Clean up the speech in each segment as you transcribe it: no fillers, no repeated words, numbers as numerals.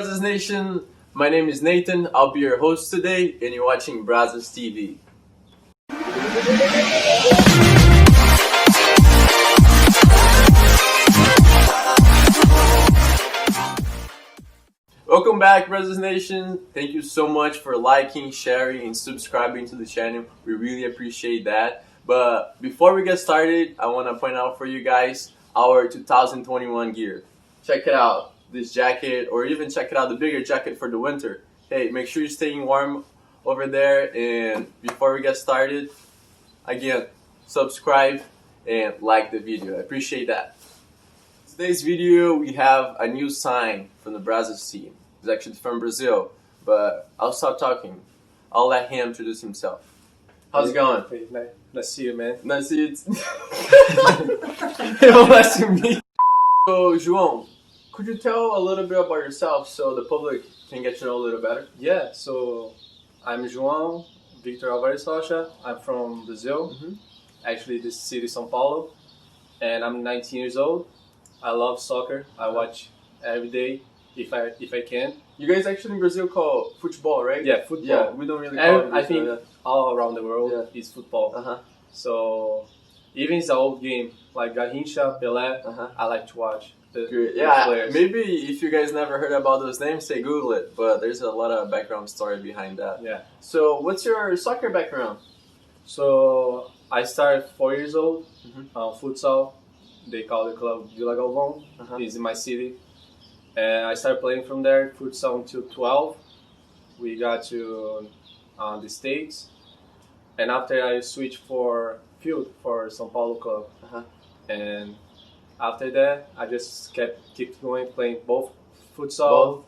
BRUSA Nation, my name is Nathan. I'll be your host today, and you're watching BRUSA TV. Welcome back, BRUSA Nation. Thank you so much for liking, sharing, and subscribing to the channel. We really appreciate that. But before we get started, I want to point out for you guys our 2021 gear. Check it out, this jacket, or even check it out, the bigger jacket for the winter. Hey, make sure you're staying warm over there. And before we get started, again, subscribe and like the video. I appreciate that. Today's video, we have a new sign from the BRUSA team. He's actually from Brazil, but I'll stop talking. I'll let him introduce himself. How's it going? Hey, nice to see you, man. Nice to see you. Nice to meet you. So, Joao, could you tell a little bit about yourself so the public can get to know a little better? Yeah, so I'm Joao Victor Alvarez Rocha. I'm from Brazil, actually the city of São Paulo, and I'm 19 years old. I love soccer. I watch every day if I can. You guys actually in Brazil call football, right? Yeah, football. Yeah, we don't really call it. I think all around the world is football. So even it's an old game like Garrincha, Pelé, I like to watch. The players. Maybe if you guys never heard about those names, say Google it. But there's a lot of background story behind that. Yeah. So what's your soccer background? So I started 4 years old. Futsal. They call the club Vila Galvão. It's in my city. And I started playing from there, futsal until 12. We got to the States. And after I switched for field for São Paulo club. And after that, I just kept going, playing both futsal,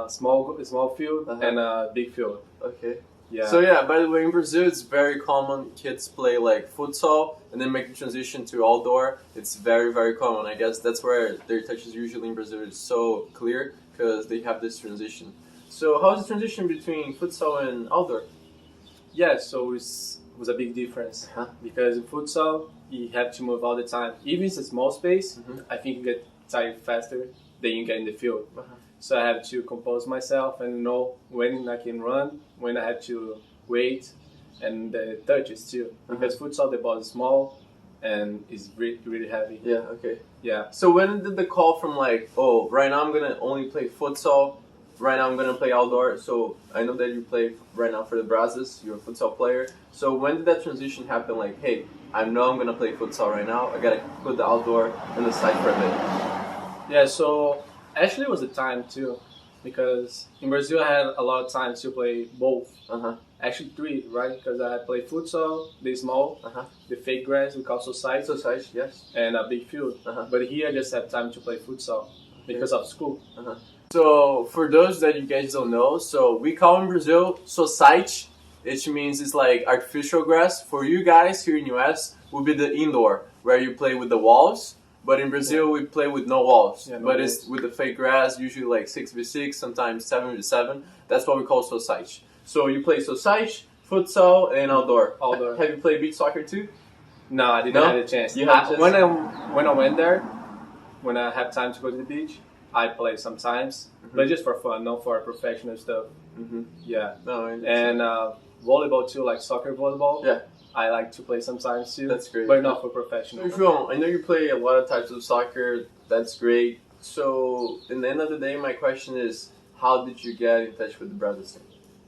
small field, and big field. Okay. Yeah. So yeah, by the way, in Brazil, it's very common kids play like futsal and then make the transition to outdoor. It's very, very common. I guess that's where their touches usually in Brazil is so clear because they have this transition. So how's the transition between futsal and outdoor? Yeah, so it was a big difference because in futsal you have to move all the time. Even if it's a small space, I think you get tired faster than you get in the field. So I have to compose myself and know when I can run, when I have to wait, and the touches too. Because futsal, the ball is small and it's really, really heavy. Yeah, okay. Yeah. So when did the call from like, oh, right now I'm going to only play futsal, right now I'm going to play outdoor. So I know that you play right now for the BRUSAs, you're a futsal player. So when did that transition happen? Like, hey, I know I'm going to play futsal right now. I got to put the outdoor on the side for a bit. Yeah, so actually it was a time too, because in Brazil I had a lot of time to play both. Actually 3, right? Because I had played futsal, the small, the fake grass, we call society, yes, and a big field. But here I just have time to play futsal because of school. So for those that you guys don't know, so we call in Brazil society, which means it's like artificial grass. For you guys here in US, would be the indoor, where you play with the walls. But in Brazil, we play with no walls. But it's with the fake grass, usually like 6v6, sometimes 7v7. That's what we call society. So you play society, futsal, and outdoor. Have you played beach soccer too? No, I didn't have a chance. When I went there, when I have time to go to the beach, I play sometimes, but just for fun, not for professional stuff. Yeah. No, and volleyball too, like soccer volleyball. Yeah. I like to play sometimes too. That's great. But not for professional. So, Joao, I know you play a lot of types of soccer. That's great. So, in the end of the day, my question is, how did you get in touch with the BRUSA team?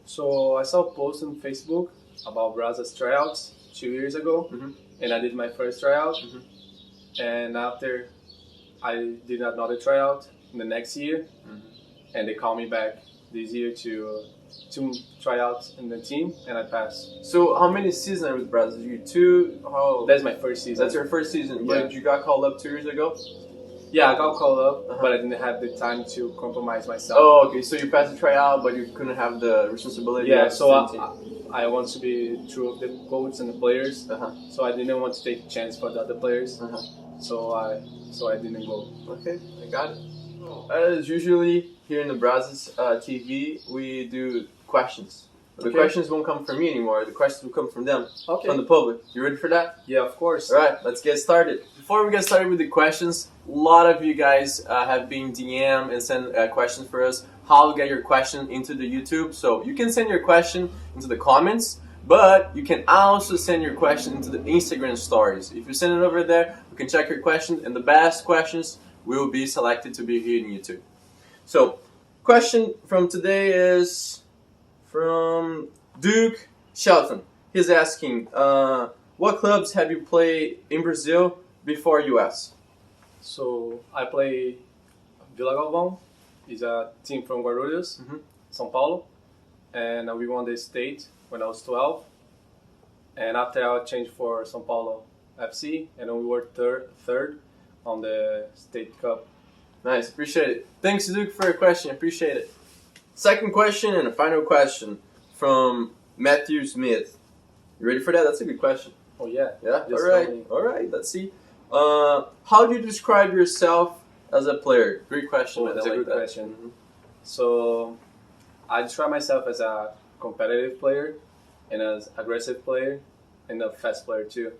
So, I saw a post on Facebook about BRUSA's tryouts 2 years ago, and I did my first tryout. And after, I did another tryout in the next year, and they called me back this year to try out in the team, and I passed. So how many seasons are with BRUSA? You 2? How? That's my first season. That's your first season, Yeah. But you got called up 2 years ago? Yeah, I got called up, but I didn't have the time to compromise myself. Oh, okay. So you passed the tryout, but you couldn't have the responsibility. Yeah, of so the team. I want to be true of the coach and the players. So I didn't want to take a chance for the other players. So I didn't go. Okay, I got it. As usually here in the BRUSA TV, we do questions. The questions won't come from me anymore. The questions will come from them, from the public. You ready for that? Yeah, of course. All right, let's get started. Before we get started with the questions, a lot of you guys have been DM and sent questions for us. how to get your question into the YouTube. So you can send your question into the comments, but you can also send your question into the Instagram stories. If you send it over there, we can check your question, and the best questions will be selected to be here in YouTube. So, question from today is from Duke Shelton. He's asking, what clubs have you played in Brazil before US? So I play Vila Galvão. It's a team from Guarulhos, São Paulo, and we won the state when I was 12. And after I changed for São Paulo FC, and we were third on the state cup. Nice, appreciate it. Thanks, Duke, for your question. Appreciate it. Second question and a final question from Matthew Smith. You ready for that? That's a good question. Oh yeah. Yeah. Just All right. Let's see. How do you describe yourself as a player? Great question. That's a good question. So I describe myself as a competitive player, and as aggressive player, and a fast player too.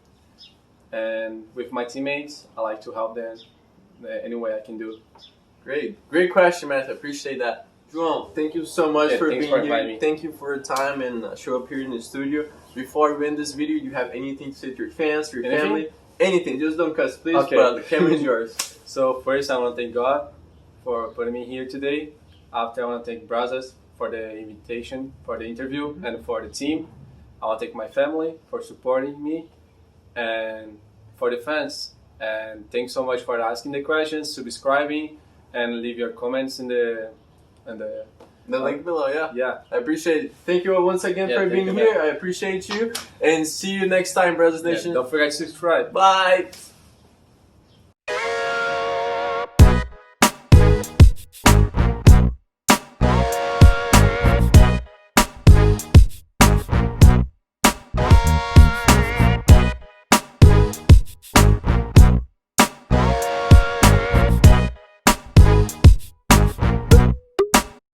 And with my teammates, I like to help them any way I can do. Great question, Matt. I appreciate that. Joao, thank you so much for being here. Thank you for your time and show up here in the studio. Before we end this video, you have anything to say to your fans, to your family? Anything. Just don't cuss, please. Okay. But the camera is yours. So first, I want to thank God for putting me here today. After, I want to thank BRUSA for the invitation, for the interview, and for the team. I want to thank my family for supporting me, and for the fans. And thanks so much for asking the questions, subscribing, and leave your comments in the link below. Yeah. I appreciate it. Thank you all once again for being here. I appreciate you, and see you next time, Brothers Nation. Don't forget to subscribe. Bye.